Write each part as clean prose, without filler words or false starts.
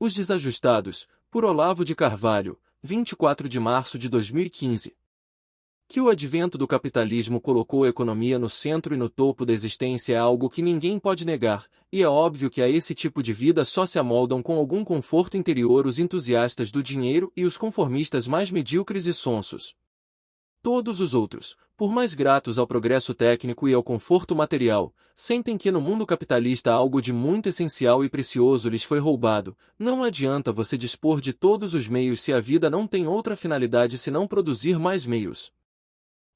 Os Desajustados, por Olavo de Carvalho, 24 de março de 2015. Que o advento do capitalismo colocou a economia no centro e no topo da existência é algo que ninguém pode negar, e é óbvio que a esse tipo de vida só se amoldam com algum conforto interior os entusiastas do dinheiro e os conformistas mais medíocres e sonsos. Todos os outros, por mais gratos ao progresso técnico e ao conforto material, sentem que no mundo capitalista algo de muito essencial e precioso lhes foi roubado. Não adianta você dispor de todos os meios se a vida não tem outra finalidade senão produzir mais meios.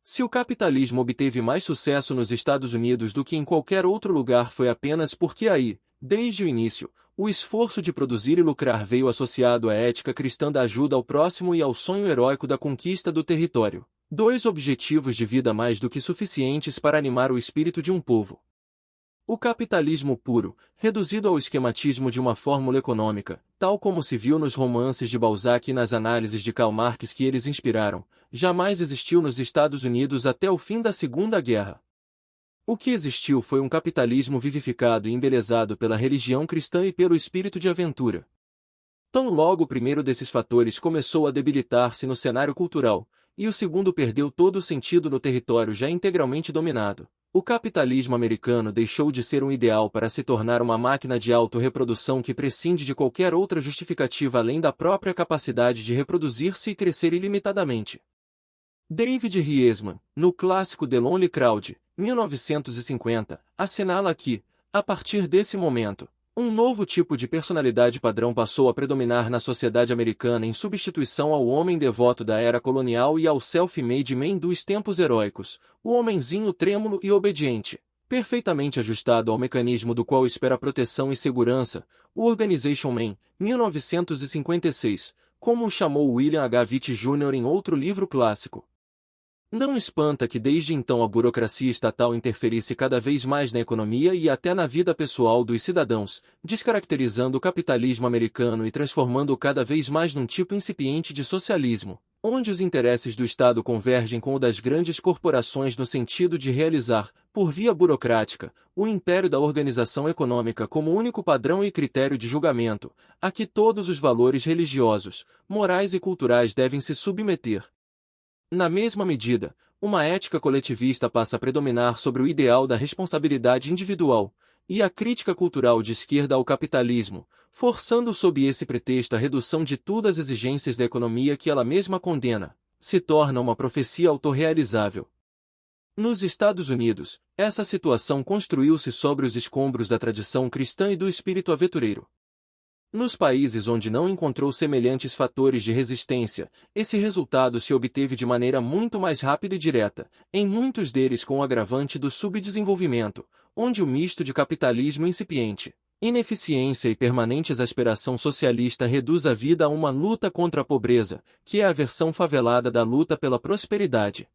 Se o capitalismo obteve mais sucesso nos Estados Unidos do que em qualquer outro lugar foi apenas porque aí, desde o início, o esforço de produzir e lucrar veio associado à ética cristã da ajuda ao próximo e ao sonho heróico da conquista do território. Dois objetivos de vida mais do que suficientes para animar o espírito de um povo. O capitalismo puro, reduzido ao esquematismo de uma fórmula econômica, tal como se viu nos romances de Balzac e nas análises de Karl Marx que eles inspiraram, jamais existiu nos Estados Unidos até o fim da Segunda Guerra. O que existiu foi um capitalismo vivificado e embelezado pela religião cristã e pelo espírito de aventura. Tão logo o primeiro desses fatores começou a debilitar-se no cenário cultural, e o segundo perdeu todo o sentido no território já integralmente dominado, o capitalismo americano deixou de ser um ideal para se tornar uma máquina de autorreprodução que prescinde de qualquer outra justificativa além da própria capacidade de reproduzir-se e crescer ilimitadamente. David Riesman, no clássico The Lonely Crowd, 1950, assinala que, a partir desse momento, um novo tipo de personalidade padrão passou a predominar na sociedade americana em substituição ao homem devoto da era colonial e ao self-made man dos tempos heróicos, o homenzinho trêmulo e obediente, perfeitamente ajustado ao mecanismo do qual espera proteção e segurança, o Organization Man, 1956, como o chamou William H. Vitti Jr. em outro livro clássico. Não espanta que desde então a burocracia estatal interferisse cada vez mais na economia e até na vida pessoal dos cidadãos, descaracterizando o capitalismo americano e transformando-o cada vez mais num tipo incipiente de socialismo, onde os interesses do Estado convergem com o das grandes corporações no sentido de realizar, por via burocrática, o império da organização econômica como único padrão e critério de julgamento, a que todos os valores religiosos, morais e culturais devem se submeter. Na mesma medida, uma ética coletivista passa a predominar sobre o ideal da responsabilidade individual, e a crítica cultural de esquerda ao capitalismo, forçando sob esse pretexto a redução de todas as exigências da economia que ela mesma condena, se torna uma profecia autorrealizável. Nos Estados Unidos, essa situação construiu-se sobre os escombros da tradição cristã e do espírito aventureiro. Nos países onde não encontrou semelhantes fatores de resistência, esse resultado se obteve de maneira muito mais rápida e direta, em muitos deles com o agravante do subdesenvolvimento, onde o misto de capitalismo incipiente, ineficiência e permanente exasperação socialista reduz a vida a uma luta contra a pobreza, que é a versão favelada da luta pela prosperidade.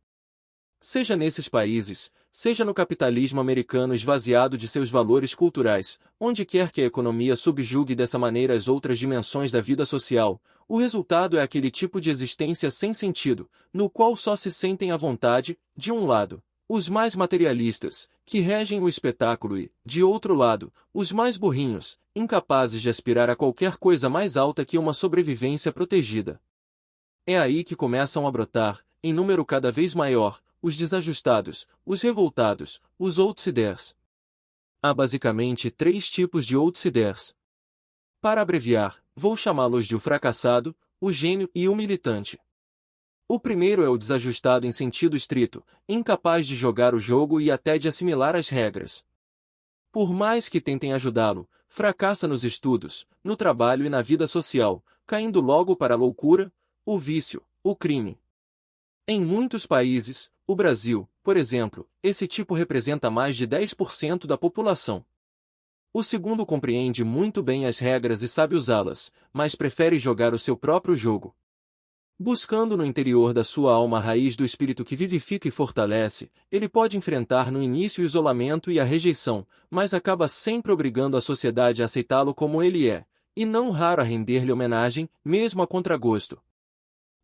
Seja nesses países, seja no capitalismo americano esvaziado de seus valores culturais, onde quer que a economia subjugue dessa maneira as outras dimensões da vida social, o resultado é aquele tipo de existência sem sentido, no qual só se sentem à vontade, de um lado, os mais materialistas, que regem o espetáculo e, de outro lado, os mais burrinhos, incapazes de aspirar a qualquer coisa mais alta que uma sobrevivência protegida. É aí que começam a brotar, em número cada vez maior, os desajustados, os revoltados, os outsiders. Há basicamente três tipos de outsiders. Para abreviar, vou chamá-los de o fracassado, o gênio e o militante. O primeiro é o desajustado em sentido estrito, incapaz de jogar o jogo e até de assimilar as regras. Por mais que tentem ajudá-lo, fracassa nos estudos, no trabalho e na vida social, caindo logo para a loucura, o vício, o crime. Em muitos países, o Brasil, por exemplo, esse tipo representa mais de 10% da população. O segundo compreende muito bem as regras e sabe usá-las, mas prefere jogar o seu próprio jogo. Buscando no interior da sua alma a raiz do espírito que vivifica e fortalece, ele pode enfrentar no início o isolamento e a rejeição, mas acaba sempre obrigando a sociedade a aceitá-lo como ele é, e não raro a render-lhe homenagem, mesmo a contragosto.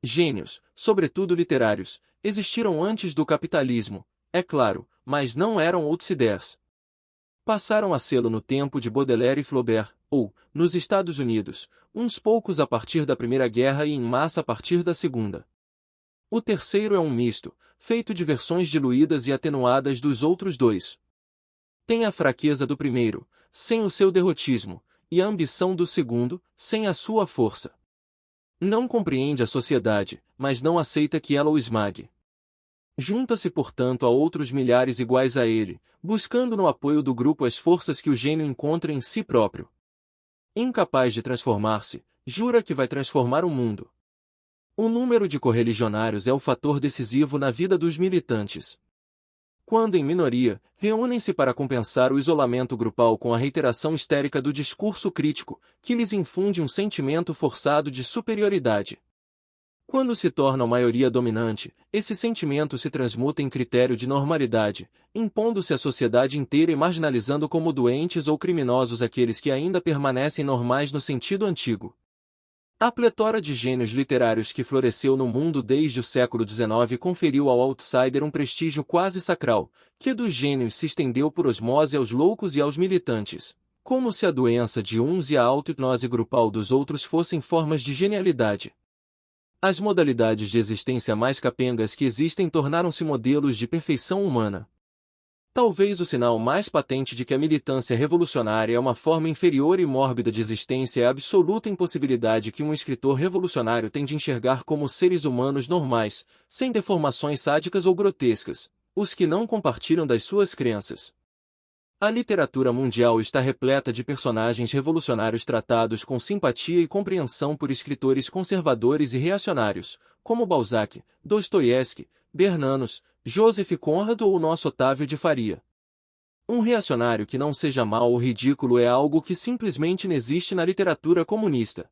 Gênios, sobretudo literários, existiram antes do capitalismo, é claro, mas não eram outsiders. Passaram a sê-lo no tempo de Baudelaire e Flaubert, ou, nos Estados Unidos, uns poucos a partir da Primeira Guerra e em massa a partir da Segunda. O terceiro é um misto, feito de versões diluídas e atenuadas dos outros dois. Tem a fraqueza do primeiro, sem o seu derrotismo, e a ambição do segundo, sem a sua força. Não compreende a sociedade, mas não aceita que ela o esmague. Junta-se, portanto, a outros milhares iguais a ele, buscando no apoio do grupo as forças que o gênio encontra em si próprio. Incapaz de transformar-se, jura que vai transformar o mundo. O número de correligionários é o fator decisivo na vida dos militantes. Quando em minoria, reúnem-se para compensar o isolamento grupal com a reiteração histérica do discurso crítico, que lhes infunde um sentimento forçado de superioridade. Quando se tornam maioria dominante, esse sentimento se transmuta em critério de normalidade, impondo-se à sociedade inteira e marginalizando como doentes ou criminosos aqueles que ainda permanecem normais no sentido antigo. A pletora de gênios literários que floresceu no mundo desde o século XIX conferiu ao outsider um prestígio quase sacral, que dos gênios se estendeu por osmose aos loucos e aos militantes, como se a doença de uns e a auto-hipnose grupal dos outros fossem formas de genialidade. As modalidades de existência mais capengas que existem tornaram-se modelos de perfeição humana. Talvez o sinal mais patente de que a militância revolucionária é uma forma inferior e mórbida de existência é a absoluta impossibilidade que um escritor revolucionário tem de enxergar como seres humanos normais, sem deformações sádicas ou grotescas, os que não compartilham das suas crenças. A literatura mundial está repleta de personagens revolucionários tratados com simpatia e compreensão por escritores conservadores e reacionários, como Balzac, Dostoiévski, Bernanos, Joseph Conrad ou o nosso Otávio de Faria. Um reacionário que não seja mau ou ridículo é algo que simplesmente não existe na literatura comunista.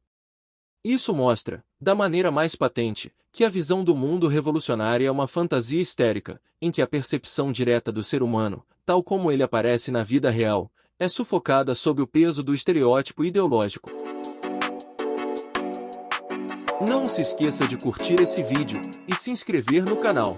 Isso mostra, da maneira mais patente, que a visão do mundo revolucionário é uma fantasia histérica, em que a percepção direta do ser humano, tal como ele aparece na vida real, é sufocada sob o peso do estereótipo ideológico. Não se esqueça de curtir esse vídeo e se inscrever no canal.